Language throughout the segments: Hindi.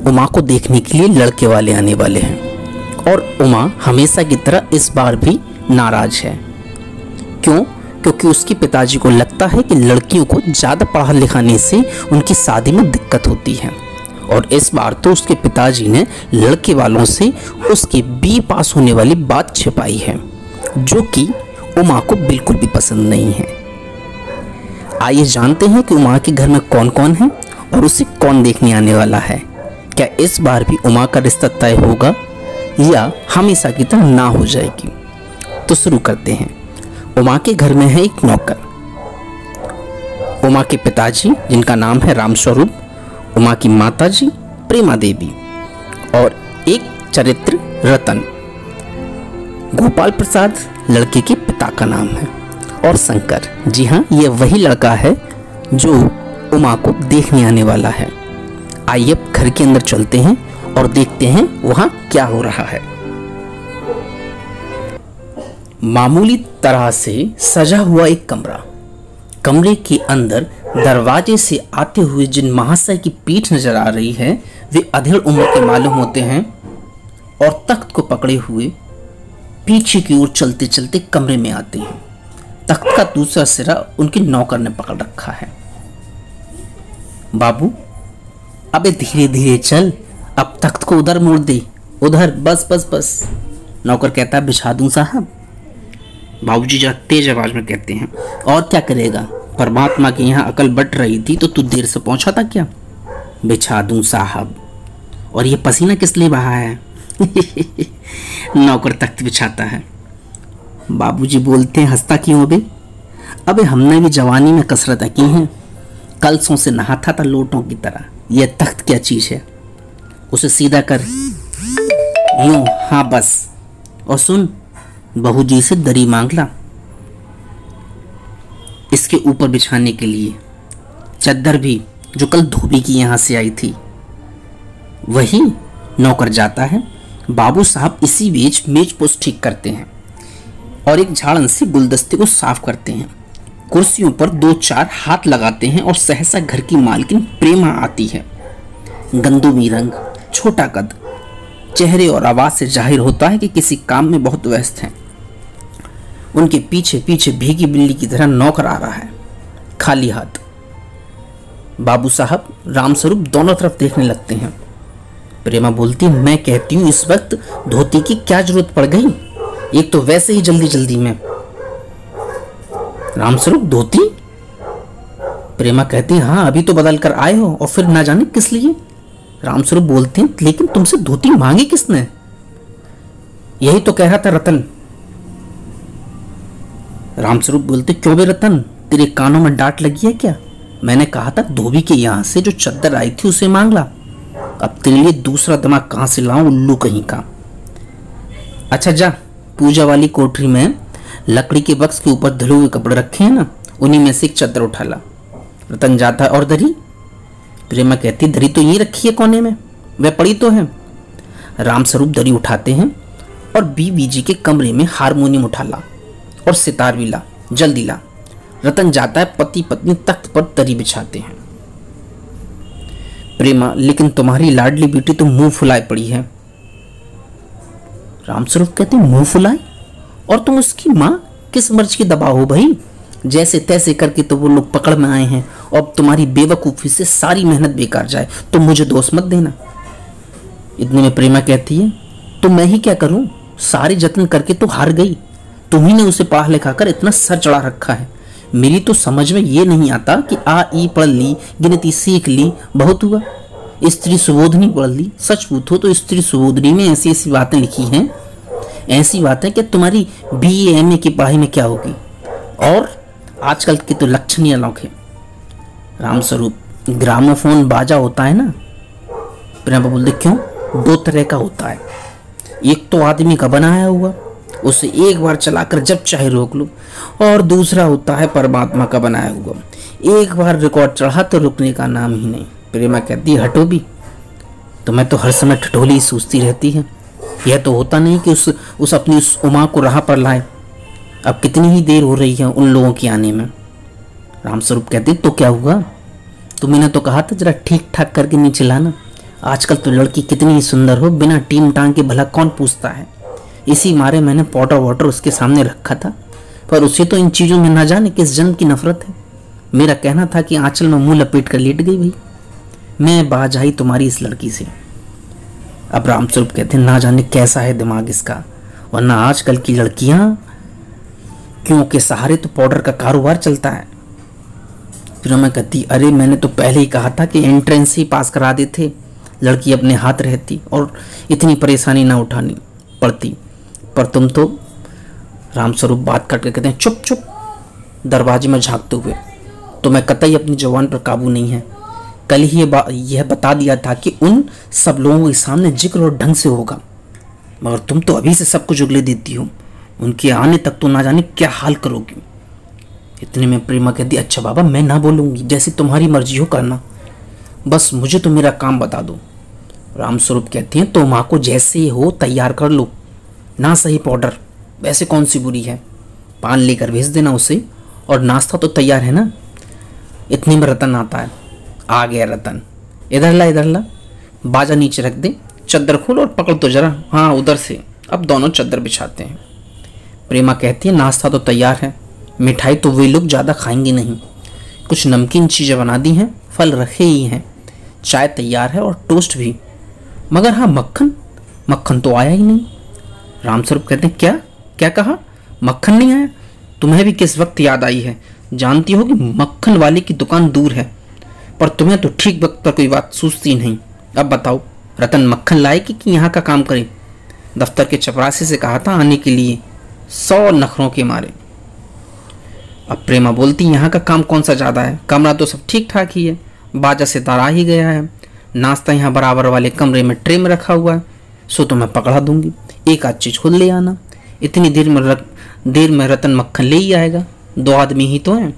उमा को देखने के लिए लड़के वाले आने वाले हैं और उमा हमेशा की तरह इस बार भी नाराज है। क्यों? क्योंकि उसके पिताजी को लगता है कि लड़कियों को ज़्यादा पढ़ा लिखाने से उनकी शादी में दिक्कत होती है और इस बार तो उसके पिताजी ने लड़के वालों से उसके बी पास होने वाली बात छिपाई है, जो कि उमा को बिल्कुल भी पसंद नहीं है। आइए जानते हैं कि उमा के घर में कौन कौन है और उसे कौन देखने आने वाला है। क्या इस बार भी उमा का रिश्ता तय होगा या हमेशा की तरह ना हो जाएगी? तो शुरू करते हैं। उमा के घर में है एक नौकर, उमा के पिताजी जिनका नाम है रामस्वरूप, उमा की माताजी प्रेमा देवी और एक चरित्र रतन। गोपाल प्रसाद लड़के के पिता का नाम है और शंकर, जी हाँ, ये वही लड़का है जो उमा को देखने आने वाला है। आइए अब घर के अंदर चलते हैं और देखते हैं वहां क्या हो रहा है। मामूली तरह से सजा हुआ एक कमरा, कमरे के अंदर दरवाजे से आते हुए जिन महाशय की पीठ नजर आ रही है वे अधेड़ उम्र के मालूम होते हैं और तख्त को पकड़े हुए पीछे की ओर चलते चलते कमरे में आते हैं। तख्त का दूसरा सिरा उनके नौकर ने पकड़ रखा है। बाबू, अबे धीरे धीरे चल, अब तख्त को उधर मोड़ दे, उधर, बस बस बस। नौकर कहता है बिछा दूं साहब। बाबूजी जरा तेज आवाज में कहते हैं, और क्या करेगा, परमात्मा के यहाँ अकल बट रही थी तो तू देर से पहुंचा था क्या? बिछा दूं साहब। और ये पसीना किस लिए बहा है? नौकर तख्त बिछाता है। बाबूजी बोलते हैं हंसता क्यों बे? अबे हमने भी जवानी में कसरतें की हैं, कलसों से नहाता था लोटों की तरह। यह तख्त क्या चीज है? उसे सीधा कर, यूं, हाँ बस। और सुन, बहू जी से दरी मांग ला इसके ऊपर बिछाने के लिए, चद्दर भी जो कल धोबी की यहां से आई थी वही। नौकर जाता है। बाबू साहब इसी बीच मेज पोस्ट ठीक करते हैं और एक झाड़न से गुलदस्ते को साफ करते हैं। कुर्सियों पर दो चार हाथ लगाते हैं और सहसा घर की मालकिन प्रेमा आती है। गंदुमी रंग, छोटा कद, चेहरे और आवाज से जाहिर होता है कि किसी काम में बहुत व्यस्त हैं। उनके पीछे पीछे भीगी बिल्ली की तरह नौकर आ रहा है, खाली हाथ। बाबू साहब रामस्वरूप दोनों तरफ देखने लगते हैं। प्रेमा बोलती है, मैं कहती हूँ इस वक्त धोती की क्या जरूरत पड़ गई, एक तो वैसे ही जल्दी जल्दी में। रामस्वरूप धोती? प्रेमा कहती है, हाँ अभी तो बदल कर आए हो और फिर ना जाने किस लिए। रामस्वरूप बोलते हैं, लेकिन तुमसे धोती मांगी किसने? यही तो कह रहा था रतन। रामस्वरूप बोलते, क्यों बे रतन, तेरे कानों में डांट लगी है क्या? मैंने कहा था धोबी के यहां से जो चद्दर आई थी उसे मांग ला। अब तेरे लिए दूसरा दिमाग कहां से लाऊं, उल्लू कहीं का। अच्छा जा, पूजा वाली कोठरी में लकड़ी के बक्स के ऊपर धुले हुए कपड़े रखे हैं ना, उन्हीं में से एक चद्दर उठा ला। रतन जाता है। और दरी? प्रेमा कहती, दरी तो यहीं रखी है कोने में, वह पड़ी तो है। रामस्वरूप दरी उठाते हैं और बीवी जी के कमरे में हारमोनियम उठा ला और सितार भी ला, जल्दी ला। रतन जाता है। पति पत्नी तख्त पर दरी बिछाते हैं। प्रेमा, लेकिन तुम्हारी लाडली बेटी तो मुंह फुलाए पड़ी है। रामस्वरूप कहते, मुंह फुलाए? और तुम उसकी मां, किस मर्ज की दबा हो भाई? जैसे तैसे करके तो वो लोग पकड़ में आए हैं और अब तुम्हारी बेवकूफी से सारी मेहनत बेकार जाए तो मुझे दोष मत देना। इतने में प्रेमा कहती है, तो मैं ही क्या करूं, सारे जतन करके तो हार गई। तुम्ही ने उसे पढ़ा लिखा कर इतना सर चढ़ा रखा है। मेरी तो समझ में ये नहीं आता कि आ ई पढ़ ली, गिनती सीख ली, बहुत हुआ। स्त्री सुबोधनी पढ़ ली, सच पूछो तो स्त्री सुबोधनी में ऐसी ऐसी बातें लिखी हैं, ऐसी बातें कि तुम्हारी BA MA की पढ़ाई में क्या होगी। और आजकल के तो लक्षण ही अलग है। रामस्वरूप, ग्रामोफोन बाजा होता है ना? प्रेमा बोलते, क्यों? दो तरह का होता है, एक तो आदमी का बनाया हुआ, उसे एक बार चलाकर जब चाहे रोक लो, और दूसरा होता है परमात्मा का बनाया हुआ, एक बार रिकॉर्ड चढ़ा तो रुकने का नाम ही नहीं। प्रेमा कहती, हटो भी, तुम्हें तो हर समय ठिठोली सूझती रहती है। यह तो होता नहीं कि उस अपनी उस उमा को राह पर लाए। अब कितनी ही देर हो रही है उन लोगों के आने में। रामस्वरूप कहते, तो क्या हुआ? तुमने तो कहा था जरा ठीक ठाक करके नीचे लाना, आजकल तो लड़की कितनी ही सुंदर हो, बिना टीम टांग के भला कौन पूछता है। इसी मारे मैंने पाउडर वाटर उसके सामने रखा था, पर उसे तो इन चीज़ों में ना जाने किस जन्म की नफरत है। मेरा कहना था कि आंचल में मुंह लपेट कर लेट गई भाई। मैं बाज आई तुम्हारी इस लड़की से। अब रामस्वरूप कहते ना जाने कैसा है दिमाग इसका, वरना आजकल की लड़कियां क्यों के सहारे तो पाउडर का कारोबार चलता है। फिर मैं कहती अरे मैंने तो पहले ही कहा था कि एंट्रेंस ही पास करा देते, लड़की अपने हाथ रहती और इतनी परेशानी ना उठानी पड़ती। पर तुम तो रामस्वरूप बात काट कर कहते हैं चुप चुप, दरवाजे में झांकते हुए, तुम्हें कतई अपनी जवान पर काबू नहीं है। कल ही यह बता दिया था कि उन सब लोगों के सामने जिक्र और ढंग से होगा, मगर तुम तो अभी से सब कुछ उगले देती हो। उनके आने तक तो ना जाने क्या हाल करोगी। इतने में प्रेमा कहती अच्छा बाबा मैं ना बोलूँगी, जैसी तुम्हारी मर्जी हो करना, बस मुझे तो मेरा काम बता दो। रामस्वरूप कहती हैं तो माँ को जैसे हो तैयार कर लो, ना सही पाउडर वैसे कौन सी बुरी है, पान लेकर भेज देना उसे, और नाश्ता तो तैयार है ना। इतने में रतन आता है। आ गया रतन, इधर ला, बाजा नीचे रख दे, चद्दर खोल और पकड़ तो जरा, हाँ उधर से। अब दोनों चद्दर बिछाते हैं। प्रेमा कहती है नाश्ता तो तैयार है, मिठाई तो वे लोग ज़्यादा खाएंगे नहीं, कुछ नमकीन चीज़ें बना दी हैं, फल रखे ही हैं, चाय तैयार है और टोस्ट भी, मगर हाँ मक्खन तो आया ही नहीं। रामस्वरूप कहते हैं क्या कहा, मक्खन नहीं आया? तुम्हें भी किस वक्त याद आई है? जानती हो कि मक्खन वाले की दुकान दूर है, पर तुम्हें तो ठीक वक्त पर कोई बात सूझती नहीं। अब बताओ रतन मक्खन लाए कि यहाँ का काम करे? दफ्तर के चपरासी से कहा था आने के लिए, 100 नखरों के मारे। अब प्रेमा बोलती यहाँ का काम कौन सा ज़्यादा है, कमरा तो सब ठीक ठाक ही है, बाजा से तारा ही गया है, नाश्ता यहाँ बराबर वाले कमरे में ट्रे में रखा हुआ है, सो तो मैं पकड़ा दूंगी, एक आध चीज़ खुद ले आना। इतनी देर में रतन मक्खन ले ही आएगा, 2 आदमी ही तो हैं।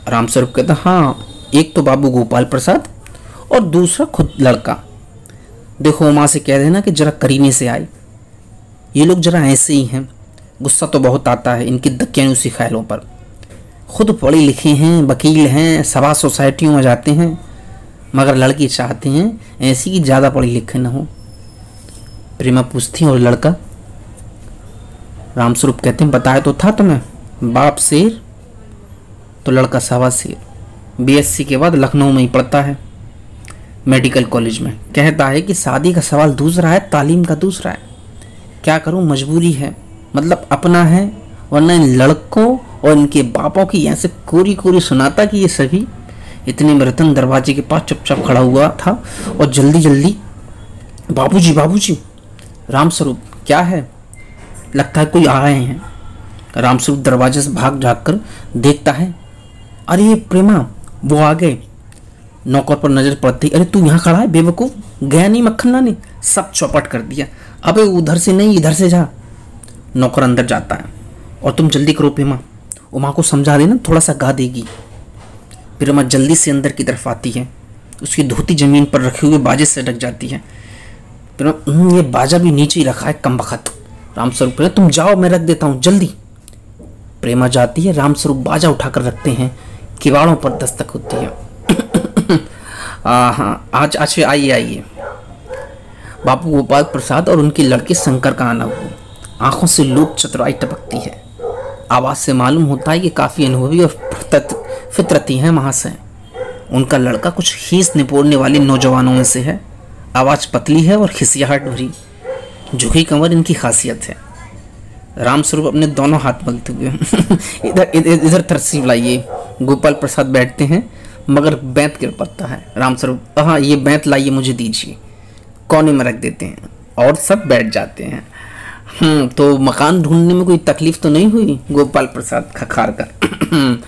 रामस्वरूप कहता हाँ, एक तो बाबू गोपाल प्रसाद और दूसरा खुद लड़का। देखो माँ से कह देना कि जरा करीने से आए, ये लोग जरा ऐसे ही हैं, गुस्सा तो बहुत आता है इनकी दकियानुसी ख्यालों पर। खुद पढ़े लिखे हैं, वकील हैं, सभा सोसाइटियों में जाते हैं, मगर लड़की चाहते हैं ऐसी कि ज़्यादा पढ़े लिखे ना हो। प्रेमा पूछती और लड़का? रामस्वरूप कहते हैं बताया तो था तुम्हें, बाप शेर तो लड़का सवा शेर, बीएससी के बाद लखनऊ में ही पढ़ता है मेडिकल कॉलेज में। कहता है कि शादी का सवाल दूसरा है, तालीम का दूसरा है। क्या करूं, मजबूरी है, मतलब अपना है, वरना इन लड़कों और इनके बापों की ऐसे कोरी कोरी सुनाता कि ये सभी। इतने में रतन दरवाजे के पास चुपचाप खड़ा हुआ था और जल्दी बाबूजी। रामस्वरूप क्या है, लगता है कोई आ रहे हैं। रामस्वरूप दरवाजे से भाग कर देखता है, अरे प्रेमा वो आ गए। नौकर पर नजर पड़ती, अरे तू यहाँ खड़ा है बेवकूफ, गया नहीं मक्खन लाने? सब चौपट कर दिया। अबे उधर से नहीं इधर से जा। नौकर अंदर जाता है, और तुम जल्दी करो प्रेमा, उमा को समझा देना, थोड़ा सा गा देगी। प्रेमा जल्दी से अंदर की तरफ आती है, उसकी धोती जमीन पर रखे हुए बाजे से ढक जाती है। प्रेमा ये बाजा भी नीचे ही रखा है कमबख्त। रामस्वरूप कहते तुम जाओ, मैं रख देता हूँ जल्दी। प्रेमा जाती है, रामस्वरूप बाजा उठाकर रखते हैं, किवाड़ों पर दस्तक होती है। हाँ आज आइए। बापू गोपाल प्रसाद और उनके लड़के शंकर का आना हुआ। आंखों से लोक चतुराई टपकती है, आवाज़ से मालूम होता है कि काफ़ी अनुभवी और फितरती हैं महाशय। उनका लड़का कुछ खीस निपोड़ने वाले नौजवानों में से है, आवाज़ पतली है और खिसियाहट भरी, झुकी कमर इनकी खासियत है। रामस्वरूप अपने दोनों हाथ मलते हुए इधर तरसीफ लाइए। गोपाल प्रसाद बैठते हैं, मगर बैंत गिर पड़ता है। रामस्वरूप हाँ ये बैंत लाइए मुझे दीजिए, कोने में रख देते हैं और सब बैठ जाते हैं। तो मकान ढूंढने में कोई तकलीफ तो नहीं हुई? गोपाल प्रसाद खखार कर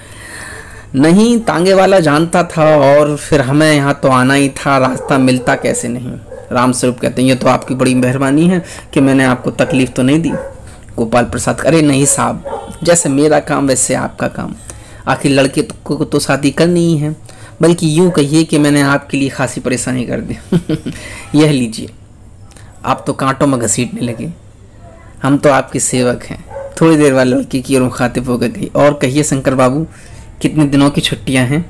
नहीं, तांगे वाला जानता था और फिर हमें यहाँ तो आना ही था, रास्ता मिलता कैसे नहीं। रामस्वरूप कहते हैं ये तो आपकी बड़ी मेहरबानी है कि मैंने आपको तकलीफ तो नहीं दी। गोपाल प्रसाद अरे नहीं साहब, जैसे मेरा काम वैसे आपका काम, आखिर लड़के को तो शादी करनी ही है, बल्कि यूँ कहिए कि मैंने आपके लिए खासी परेशानी कर दी। यह लीजिए। आप तो कांटों में घसीटने लगे, हम तो आपके सेवक हैं। थोड़ी देर बाद लड़की की ओर मुखातिब होकर गई, और कहिए शंकर बाबू कितने दिनों की छुट्टियां हैं?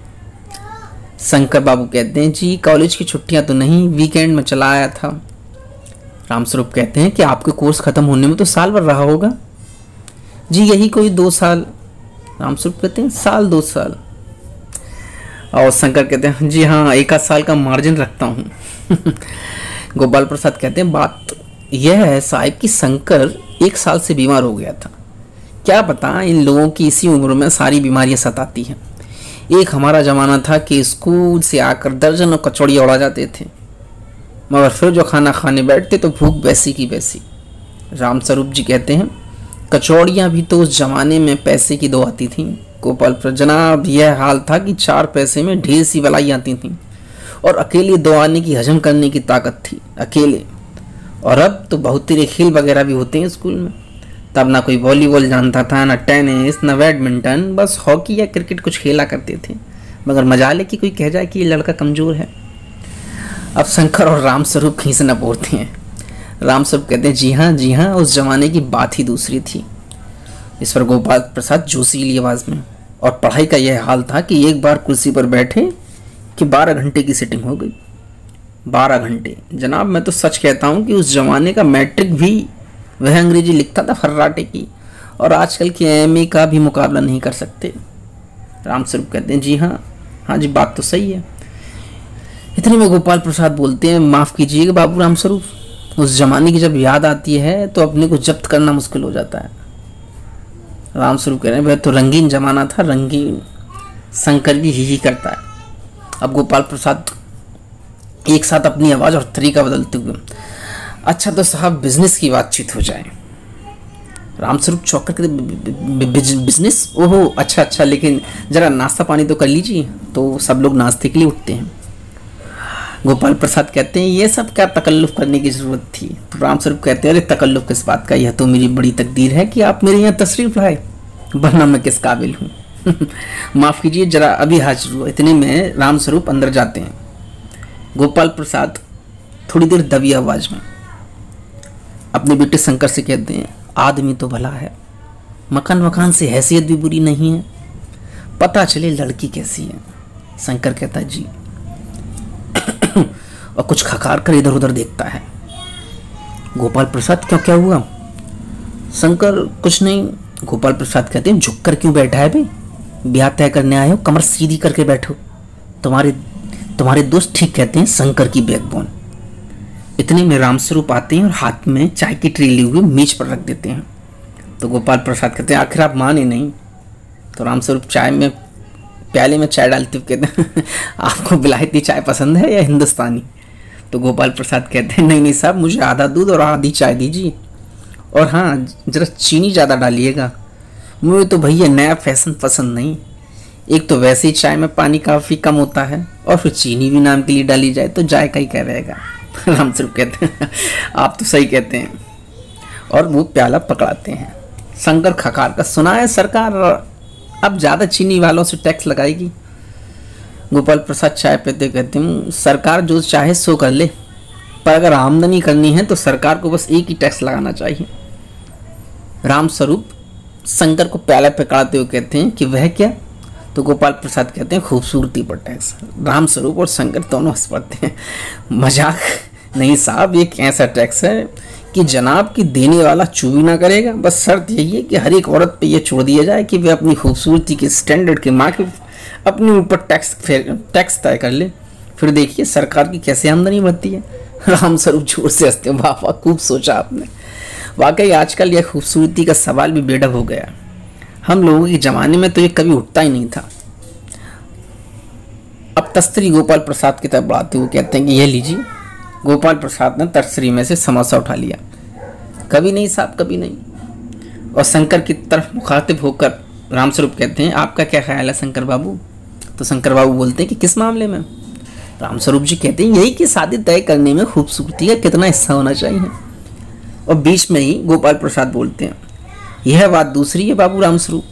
शंकर बाबू कहते हैं जी कॉलेज की छुट्टियां तो नहीं, वीकेंड में चला आया था। रामस्वरूप कहते हैं कि आपके कोर्स खत्म होने में तो साल भर रहा होगा। जी यही कोई 2 साल। रामस्वरूप कहते हैं साल 2 साल। और शंकर कहते हैं जी हाँ 1 आध साल का मार्जिन रखता हूँ। गोपाल प्रसाद कहते हैं बात यह है साहब कि शंकर 1 साल से बीमार हो गया था। क्या पता इन लोगों की इसी उम्र में सारी बीमारियां सताती हैं। एक हमारा ज़माना था कि स्कूल से आकर दर्जनों कचौड़ियाँ उड़ा जाते थे, मगर फिर जो खाना खाने बैठते तो भूख वैसी की वैसी। रामस्वरूप जी कहते हैं कचौड़ियाँ भी तो उस जमाने में पैसे की 2 आती थीं। गोपाल पर जनाब यह हाल था कि 4 पैसे में ढेर सी बलाई आती थीं और अकेले 2 आने की हजम करने की ताकत थी, अकेले। और अब तो बहुत तेरे खेल वगैरह भी होते हैं स्कूल में। तब ना कोई वॉलीबॉल जानता था, ना टेनिस, ना बैडमिंटन, बस हॉकी या क्रिकेट कुछ खेला करते थे। मगर मजाल है कि कोई कह जाए कि ये लड़का कमज़ोर है। अब शंकर और रामस्वरूप कहीं से न बोलते हैं। रामस्वरूप कहते हैं जी हाँ उस जमाने की बात ही दूसरी थी। इस पर गोपाल प्रसाद जोशीली आवाज़ में, और पढ़ाई का यह हाल था कि एक बार कुर्सी पर बैठे कि 12 घंटे की सिटिंग हो गई। 12 घंटे जनाब, मैं तो सच कहता हूँ कि उस जमाने का मैट्रिक भी वह अंग्रेजी लिखता था फर्राटे की, और आजकल की एमए का भी मुकाबला नहीं कर सकते। रामस्वरूप कहते हैं जी हाँ जी बात तो सही है। इतने में गोपाल प्रसाद बोलते हैं माफ़ कीजिएगा बाबू रामस्वरूप, उस जमाने की जब याद आती है तो अपने को जब्त करना मुश्किल हो जाता है। रामस्वरूप कह रहे हैं वह तो रंगीन जमाना था, रंगीन। शंकर भी ही करता है। अब गोपाल प्रसाद एक साथ अपनी आवाज़ और तरीका बदलते हुए, अच्छा तो साहब बिजनेस की बातचीत हो जाए। रामस्वरूप चौंक कर बिजनेस, ओहो अच्छा, लेकिन ज़रा नाश्ता पानी तो कर लीजिए। तो सब लोग नाश्ते के लिए उठते हैं। गोपाल प्रसाद कहते हैं ये सब क्या तकल्लुफ़ करने की ज़रूरत थी। तो रामस्वरूप कहते हैं अरे तकल्लुफ़ किस बात का, यह तो मेरी बड़ी तकदीर है कि आप मेरे यहाँ तशरीफ़ लाए, वरना मैं किस काबिल हूँ। माफ़ कीजिए ज़रा अभी हाजिर हुआ। इतने में रामस्वरूप अंदर जाते हैं। गोपाल प्रसाद थोड़ी देर दबी आवाज़ में अपने बेटे शंकर से कहते हैं आदमी तो भला है, मकान से हैसियत भी बुरी नहीं है, पता चले लड़की कैसी है। शंकर कहता है जी और कुछ खकार कर इधर उधर देखता है। गोपाल प्रसाद क्या हुआ? शंकर कुछ नहीं। गोपाल प्रसाद कहते हैं झुक कर क्यों बैठा है भाई, ब्याह तय करने आए हो, कमर सीधी करके बैठो। तुम्हारे दोस्त ठीक कहते हैं, शंकर की बैकबोन। इतने में रामस्वरूप आते हैं और हाथ में चाय की ट्रे लिए हुए मेज पर रख देते हैं। तो गोपाल प्रसाद कहते हैं आखिर आप माने नहीं। तो रामस्वरूप चाय में प्याले में चाय डालते हुए कहते हैं आपको विलायती चाय पसंद है या हिंदुस्तानी? तो गोपाल प्रसाद कहते हैं नहीं साहब, मुझे आधा दूध और आधी चाय दीजिए, और हाँ ज़रा चीनी ज़्यादा डालिएगा। मुझे तो भैया नया फैशन पसंद नहीं। एक तो वैसे ही चाय में पानी काफ़ी कम होता है, और फिर चीनी भी नाम के लिए डाली जाए तो जायका ही क्या रहेगा। रामस्वरूप कहते हैं आप तो सही कहते हैं, और वो प्याला पकड़ाते हैं। शंकर खकार का सुना है सरकार अब ज़्यादा चीनी वालों से टैक्स लगाएगी। गोपाल प्रसाद चाय पीते कहते हैं सरकार जो चाहे सो कर ले, पर अगर आमदनी करनी है तो सरकार को बस एक ही टैक्स लगाना चाहिए। रामस्वरूप शंकर को प्याला पकड़ाते हुए कहते हैं कि वह क्या? तो गोपाल प्रसाद कहते हैं खूबसूरती पर टैक्स। रामस्वरूप और शंकर दोनों हंस पड़ते हैं। मजाक नहीं साहब, एक ऐसा टैक्स है कि जनाब की देने वाला चूवी ना करेगा। बस शर्त यही है कि हर एक औरत पे ये छोड़ दिया जाए कि वह अपनी खूबसूरती के स्टैंडर्ड के माँ के अपने ऊपर टैक्स तय कर ले। फिर देखिए सरकार की कैसे आमदनी बढ़ती है। रामस्वरूप जोर से हंसते हैं, वाह खूब सोचा आपने। वाकई आजकल यह खूबसूरती का सवाल भी बेढब हो गया। हम लोगों के ज़माने में तो ये कभी उठता ही नहीं था। अब तस्तरी गोपाल प्रसाद की तरफ बढ़ाते हुए कहते हैं कि यह लीजिए। गोपाल प्रसाद ने तस्तरी में से समोसा उठा लिया। कभी नहीं साहब, कभी नहीं। और शंकर की तरफ मुखातिब होकर रामस्वरूप कहते हैं आपका क्या ख्याल है शंकर बाबू? तो शंकर बाबू बोलते हैं कि किस मामले में? रामस्वरूप जी कहते हैं यही कि शादी तय करने में खूबसूरती का कितना हिस्सा होना चाहिए। और बीच में ही गोपाल प्रसाद बोलते हैं यह बात दूसरी है बाबू रामस्वरूप,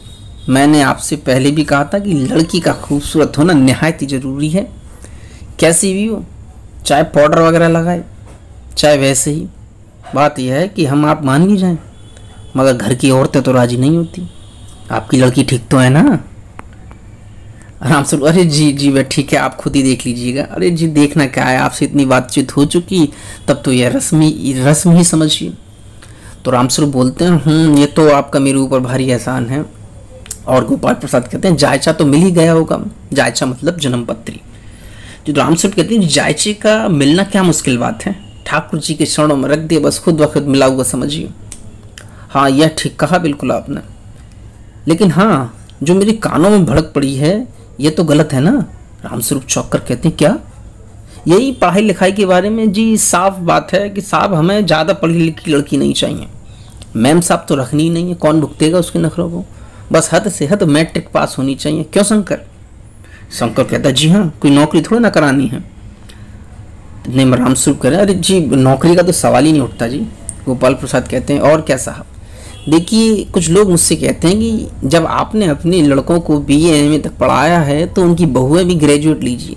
मैंने आपसे पहले भी कहा था कि लड़की का खूबसूरत होना निहायत ही ज़रूरी है, कैसी भी हो, चाहे पाउडर वगैरह लगाए चाहे वैसे ही। बात यह है कि हम आप मान भी जाएं, मगर घर की औरतें तो राजी नहीं होती। आपकी लड़की ठीक तो है ना? रामस्वरूप, अरे जी जी वह ठीक है, आप खुद ही देख लीजिएगा। अरे जी देखना क्या है, आपसे इतनी बातचीत हो चुकी, तब तो यह रस्म ही समझिए। तो रामस्वरूप बोलते हैं ये तो आपका मेरे ऊपर भारी एहसान है। और गोपाल प्रसाद कहते हैं जायचा तो मिल ही गया होगा। जायचा मतलब जन्म पत्री। जो रामस्वरूप कहते हैं जायचे का मिलना क्या मुश्किल बात है, ठाकुर जी के चरणों में रख दिया, बस खुद ब खुद मिला हुआ समझिए। हाँ यह ठीक कहा बिल्कुल आपने, लेकिन हाँ जो मेरे कानों में भड़क पड़ी है ये तो गलत है ना। रामस्वरूप चौंक कर कहते हैं क्या? यही पढ़ाई लिखाई के बारे में जी, साफ बात है कि साहब हमें ज़्यादा पढ़ी लिखी लड़की नहीं चाहिए। मैम साहब तो रखनी ही नहीं है, कौन भुगतेगा उसके नखरों को, बस हद से हद मैट्रिक पास होनी चाहिए। क्यों शंकर? शंकर कहता है जी हाँ, कोई नौकरी थोड़ी ना करानी है। इतने में रामस्वरूप कह रहे अरे जी नौकरी का तो सवाल ही नहीं उठता जी। गोपाल प्रसाद कहते हैं और क्या साहब, देखिए कुछ लोग मुझसे कहते हैं कि जब आपने अपने लड़कों को BA MA तक पढ़ाया है तो उनकी बहुएं भी ग्रेजुएट लीजिए।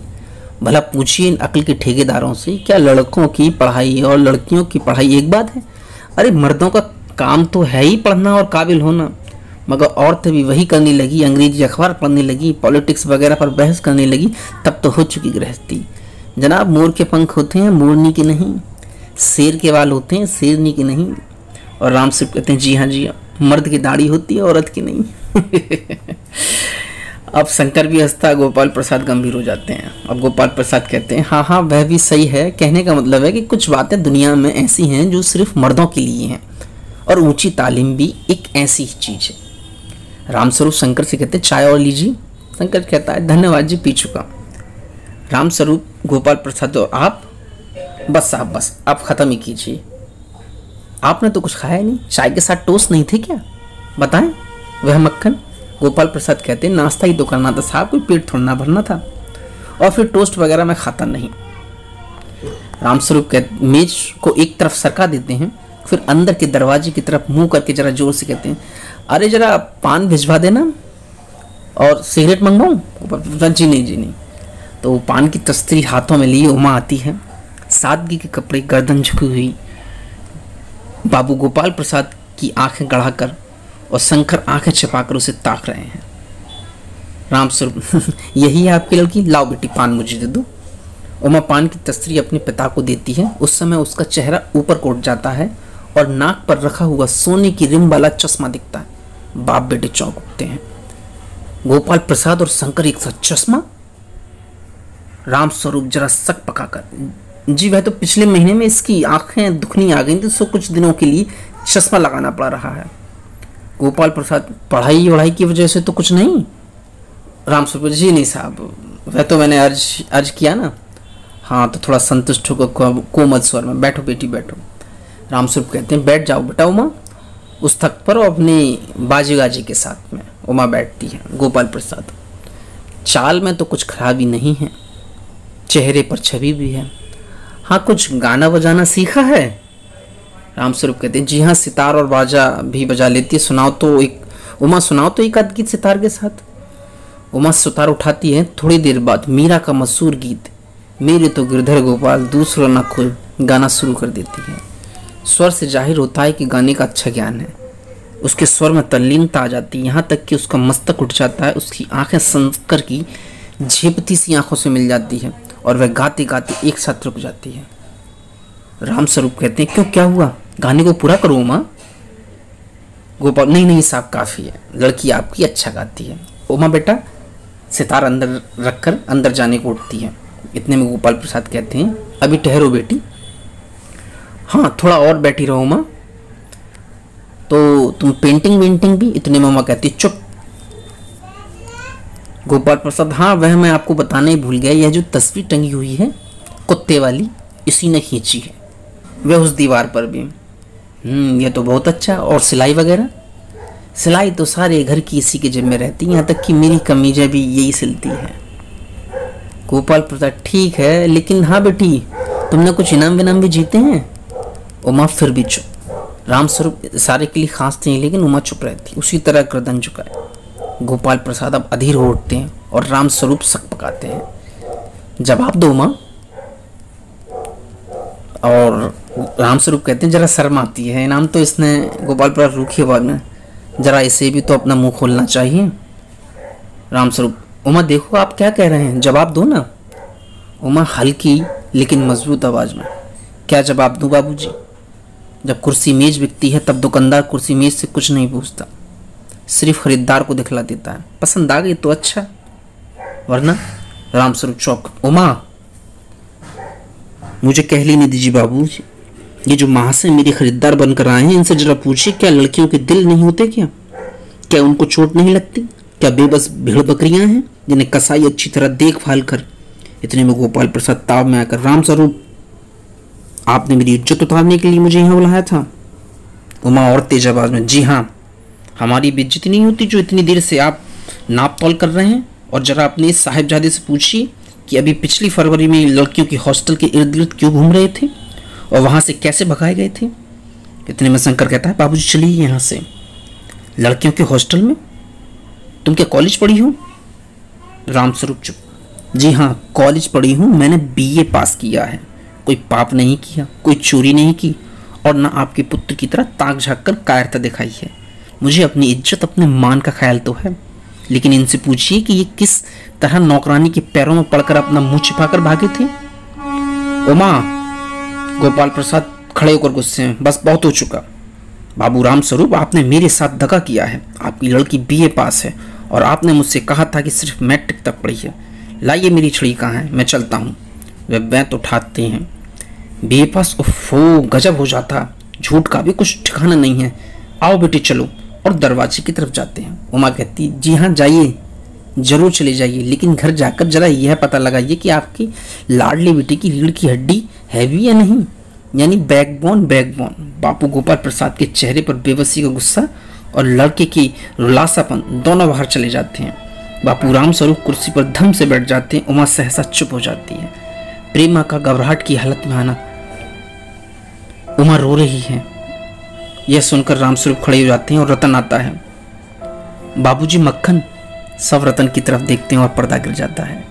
भला पूछिए इन अक्ल के ठेकेदारों से, क्या लड़कों की पढ़ाई और लड़कियों की पढ़ाई एक बात है? अरे मर्दों का काम तो है ही पढ़ना और काबिल होना, मगर औरतें भी वही करने लगी, अंग्रेजी अखबार पढ़ने लगी, पॉलिटिक्स वगैरह पर बहस करने लगी, तब तो हो चुकी गृहस्थी। जनाब मोर के पंख होते हैं मोरनी के नहीं, शेर के बाल होते हैं शेरनी के नहीं। और रामस्वरूप कहते हैं जी हाँ, मर्द की दाढ़ी होती है औरत की नहीं। अब शंकर भी हंसता, गोपाल प्रसाद गंभीर हो जाते हैं। अब गोपाल प्रसाद कहते हैं हाँ हाँ वह भी सही है, कहने का मतलब है कि कुछ बातें दुनिया में ऐसी हैं जो सिर्फ मर्दों के लिए हैं, और ऊंची तालीम भी एक ऐसी चीज़ है। रामस्वरूप शंकर से कहते हैं चाय और लीजिए। शंकर कहता है धन्यवाद जी, पी चुका। रामस्वरूप गोपाल प्रसाद और आप, बस साहब बस आप ख़त्म ही कीजिए। आपने तो कुछ खाया नहीं, चाय के साथ टोस्ट नहीं थे क्या? बताएं वह मक्खन। गोपाल प्रसाद कहते हैं नाश्ता ही तो करना था साहब, कोई पेट थोड़ा ना भरना था, और फिर टोस्ट वगैरह मैं खाता नहीं। रामस्वरूप कहते मेज को एक तरफ सरका देते हैं, फिर अंदर के दरवाजे की तरफ मुंह करके जरा जोर से कहते हैं अरे जरा पान भिजवा देना और सिगरेट मंगवाऊँ? जी नहीं। तो पान की तस्तरी हाथों में लिए उमा आती है, सादगी के कपड़े, गर्दन झुकी हुई। बाबू गोपाल प्रसाद की आंखें गड़ाकर और शंकर आंखें छिपाकर उसे ताक रहे हैं। रामस्वरूप यही है आपकी लड़की, लाओ बेटी पान मुझे दे दो। उमा पान की तस्तरी अपने पिता को देती है। उस समय उसका चेहरा ऊपर को उठ जाता है और नाक पर रखा हुआ सोने की रिम वाला चश्मा दिखता है। बाप बेटे चौंक उठते हैं। गोपाल प्रसाद और शंकर एक साथ चश्मा? रामस्वरूप जरा सक पकाकर जी वह तो पिछले महीने में इसकी आंखें दुखनी आ गई थी, तो कुछ दिनों के लिए चश्मा लगाना पड़ रहा है। गोपाल प्रसाद पढ़ाई वढ़ाई की वजह से तो कुछ नहीं? रामस्वरूप जी नहीं साहब, वह तो मैंने अर्ज किया ना। हाँ तो थोड़ा संतुष्ट होकर कोमल स्वर में, बैठो बेटी बैठो। रामस्वरूप कहते हैं बैठ जाओ बेटा उमा उस तख्त पर, और अपनी बाजी गाजी के साथ में। उमा बैठती है। गोपाल प्रसाद चाल में तो कुछ खराबी नहीं है, चेहरे पर छवि भी है। हाँ कुछ गाना बजाना सीखा है? रामस्वरूप कहते हैं जी हाँ, सितार और बाजा भी बजा लेती है। सुनाओ तो एक उमा, सुनाओ तो एक आध गीत सितार के साथ। उमा सितार उठाती है। थोड़ी देर बाद मीरा का मशहूर गीत मेरे तो गिरधर गोपाल दूसरा न कोई गाना शुरू कर देती है। स्वर से जाहिर होता है कि गाने का अच्छा ज्ञान है। उसके स्वर में तल्लीनता आ जाती है, यहाँ तक कि उसका मस्तक उठ जाता है। उसकी आंखें शंकर की झेपती सी आंखों से मिल जाती है और वह गाते गाते एक साथ रुक जाती है। रामस्वरूप कहते हैं क्यों, क्या हुआ? गाने को पूरा करो उमा। गोपाल नहीं साहब काफ़ी है, लड़की आपकी अच्छा गाती है। उमा बेटा सितार अंदर रखकर अंदर जाने को उठती है। इतने में गोपाल प्रसाद कहते हैं अभी ठहरो बेटी। हाँ थोड़ा और बैठी रहो उमा, तो तुम पेंटिंग वेंटिंग भी? इतने में उमा कहती चुप। गोपाल प्रसाद हाँ वह मैं आपको बताना ही भूल गया, यह जो तस्वीर टंगी हुई है कुत्ते वाली, इसी ने खींची है, वह उस दीवार पर भी। यह तो बहुत अच्छा। और सिलाई वगैरह? सिलाई तो सारे घर की इसी के जिम्मे रहती, यहाँ तक कि मेरी कमीजें भी यही सिलती है। गोपाल प्रसाद ठीक है, लेकिन हाँ बेटी तुमने कुछ इनाम विनाम भी जीते हैं? उमा फिर भी चुप। रामस्वरूप सारे के लिए खांसते हैं, लेकिन उमा चुप रहती, उसी तरह गर्दन झुकाए। गोपाल प्रसाद अब अधीर हो उठते हैं और रामस्वरूप सक पकाते हैं जवाब दो उमा। और रामस्वरूप कहते हैं जरा शर्म आती है, इनाम तो इसने। गोपाल प्रसाद रूखी आवाज में जरा इसे भी तो अपना मुंह खोलना चाहिए। रामस्वरूप उमा देखो आप क्या कह रहे हैं, जवाब दो ना। उमा हल्की लेकिन मजबूत आवाज में, क्या जवाब दूं बाबूजी? जब कुर्सी मेज बिकती है तब दुकानदार कुर्सी मेज से कुछ नहीं पूछता, सिर्फ खरीदार को दिखला देता है। पसंद आ गई तो अच्छा, वरना रामस्वरूप चौक। उमा मुझे कह लेने दीजिए बाबूजी, ये जो महाशय मेरे खरीदार बनकर आए हैं इनसे जरा पूछिए, क्या लड़कियों के दिल नहीं होते? क्या उनको चोट नहीं लगती? क्या बेबस भेड़ बकरियां हैं जिन्हें कसाई अच्छी तरह देखभाल कर? इतने में गोपाल प्रसाद ताव में आकर, रामस्वरूप आपने मेरी इज्जत उतारने के लिए मुझे यहाँ बुलाया था? उमा और तेज आवाज में, जी हाँ, हमारी बेइज्जती नहीं होती जो इतनी देर से आप नाप तौल कर रहे हैं। और जरा अपने इस साहिबजादे से पूछिए कि अभी पिछली फरवरी में लड़कियों की हॉस्टल के इर्द गिर्द क्यों घूम रहे थे और वहां से कैसे भगाए गए थे। इतने में शंकर कहता है, बाबूजी चलिए यहाँ से। लड़कियों के हॉस्टल में? तुम क्या कॉलेज पढ़ी हो? रामस्वरूप चुप, जी हाँ कॉलेज पढ़ी हूँ, मैंने BA पास किया है। कोई पाप नहीं किया, कोई चोरी नहीं की, और ना आपके पुत्र की तरह ताक झाँक कर कायरता दिखाई है। मुझे अपनी इज्जत अपने मान का ख्याल तो है, लेकिन इनसे पूछिए कि ये किस तरह नौकरानी के पैरों में पड़कर अपना मुंह छिपाकर भागे थे। उमा, गोपाल प्रसाद खड़े होकर गुस्से में, बस बहुत हो चुका। बाबू रामस्वरूप, आपने मेरे साथ धोखा किया है। आपकी लड़की BA पास है और आपने मुझसे कहा था कि सिर्फ मैट्रिक तक पढ़ी है। लाइए मेरी छड़ी कहाँ है, मैं चलता हूँ। वे बैंत उठाते हैं। BA पास? ओफो, गजब हो जाता, झूठ का भी कुछ ठिकाना नहीं है। आओ बेटी चलो, और दरवाजे की तरफ जाते हैं। उमा कहती, जी हाँ जाइए, जरूर चले जाइए, लेकिन घर जाकर जरा यह पता लगाइए कि आपकी लाडली बेटी की रीढ़ की हड्डी है भी या नहीं, यानी बैकबोन। बापू गोपाल प्रसाद के चेहरे पर बेबसी का गुस्सा और लड़के की रुलासापन दोनों बाहर चले जाते हैं। बापू रामस्वरूप कुर्सी पर धम से बैठ जाते हैं। उमा सहसा चुप हो जाती है। प्रेमा का घबराहट की हालत में आना, उमा रो रही है, यह सुनकर रामस्वरूप खड़े हो जाते हैं और रतन आता है। बाबूजी मक्खन, सब रतन की तरफ देखते हैं और पर्दा गिर जाता है।